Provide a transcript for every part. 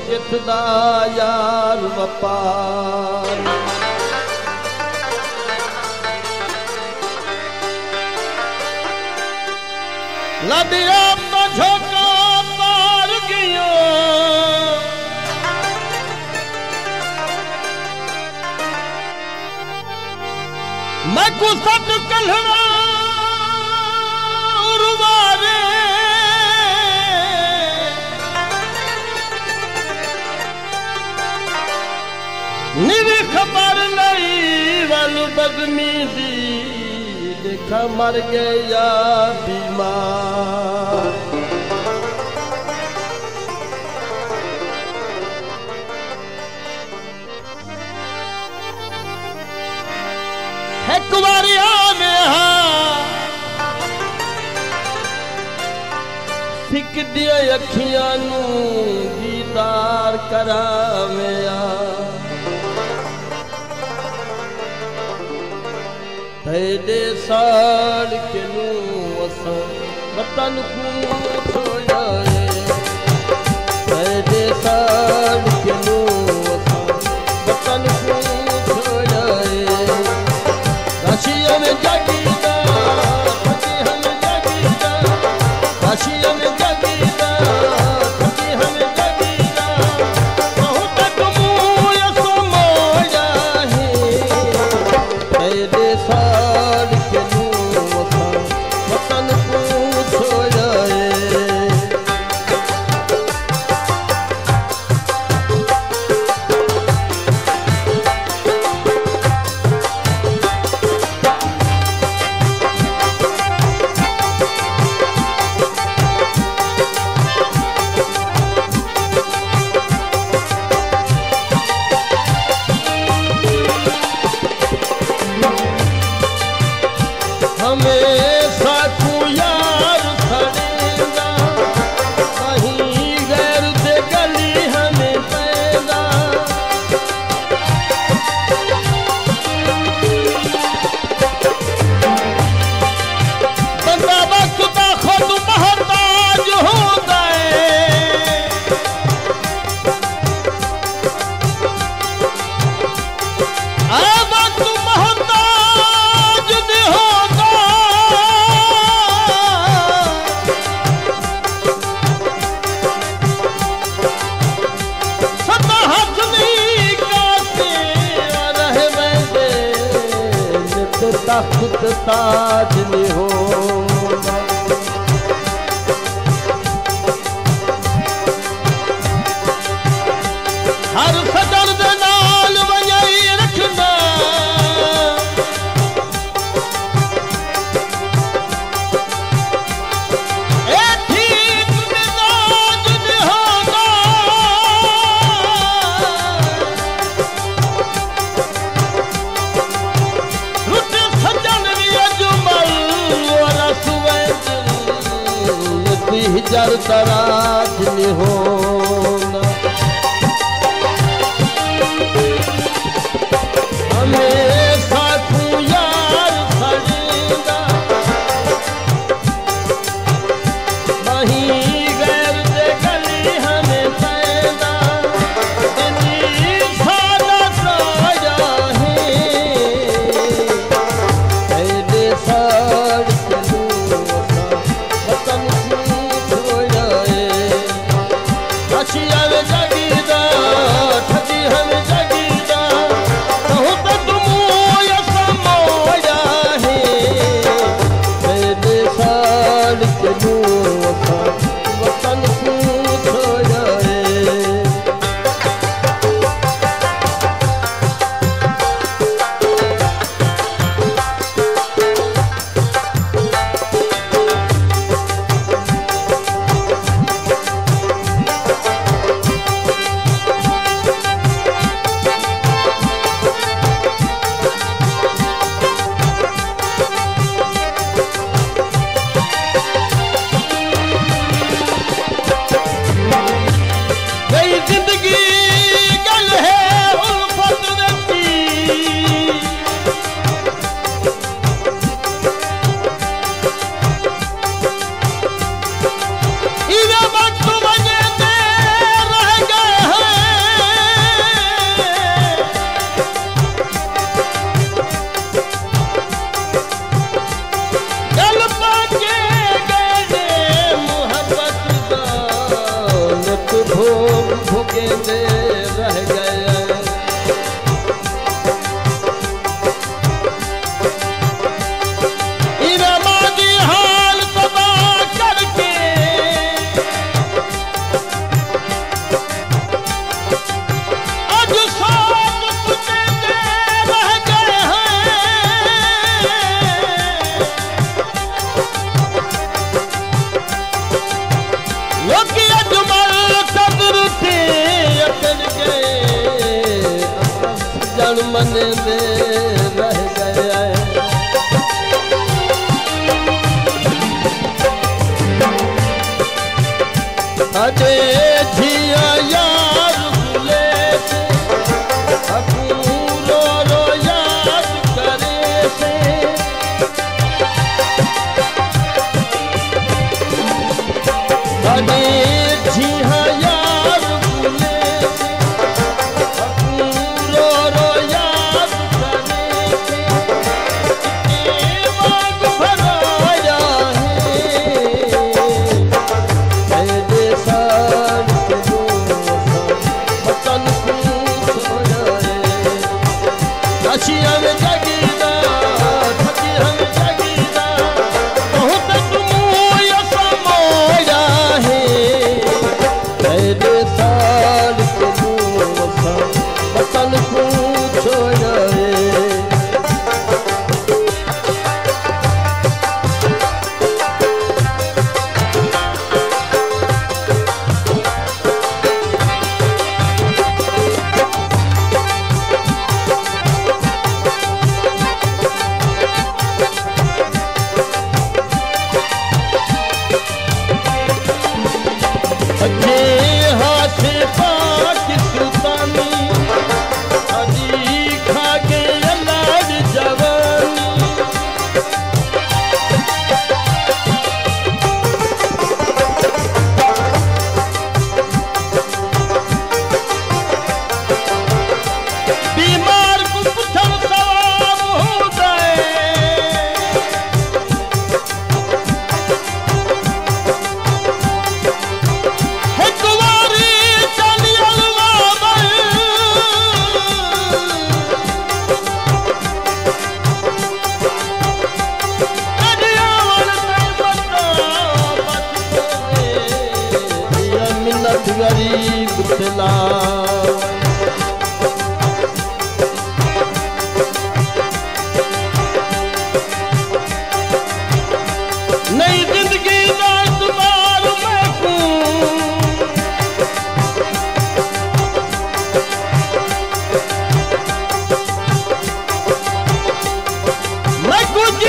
किथदा यार वपार लदिया तो झोंका पार गयो मैं कुसट कल्हड़ा उर्वारे निरी खबर नहीं वल बदमी दी देखा मर गया बीमार है कुमारिया में सिक दिया अखियां नू दीदार करा मेरा तेरे साल के नू असा वतन को छोड़े तेरे साल के नू असा वतन को छोड़े राशिया में जागीदा थकी हम जागीदा राशिया में जागीदा थकी हम जागीदा बहुत कमूया सो मोया है तेरे साल के नू असा वतन को छोड़े हमेशा तू यार खड़ेगा कहीं गैर दे गली हमें पैदा बंदा वक्त का खुद मोहताज हो गए वक्त मोहताज नहीं होगा खुद ताज नहीं होगा जर तराज निहोना हमेशा तू यार खड़ीदा नहीं गैर दे गली हमें पैदा इन्हीं सादा साया है ऐसे साड़ चलूँ वतन जगीदा ठगी हमें जगीदा कहूँ तो तुम ये समोया है मेरे साल के वतन छोड़ा है मन में रह गया अजे झिया यार भूले से रो रो याद करे से अजे झिया यार भूले गरीब दिला नई जिंदगी का इतबार मैं कुछ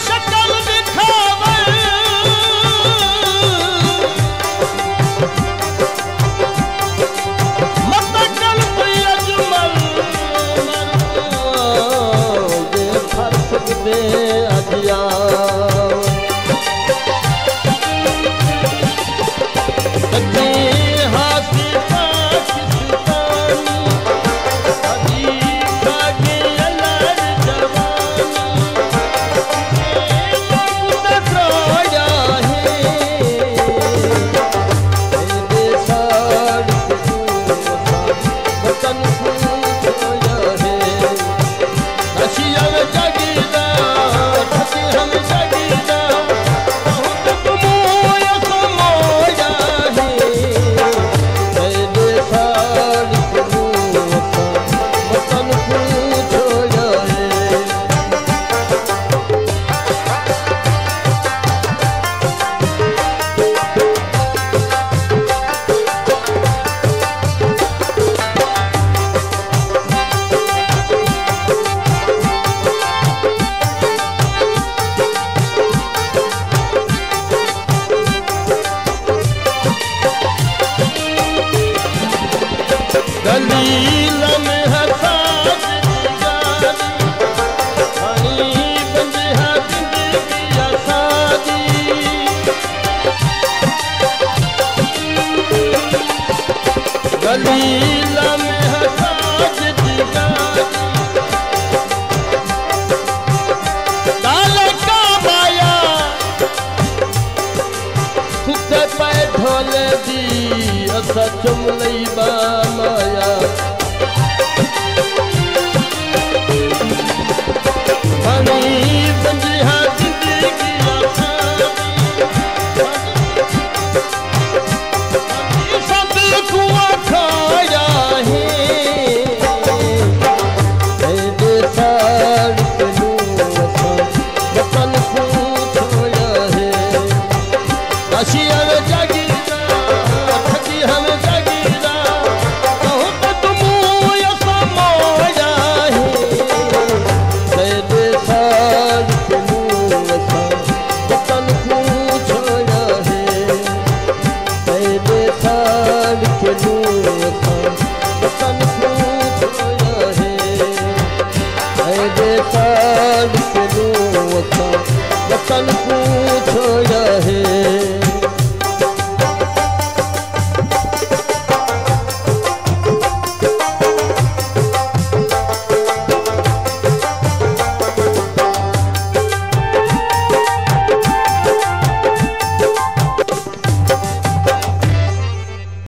शक्ल दिखावे यार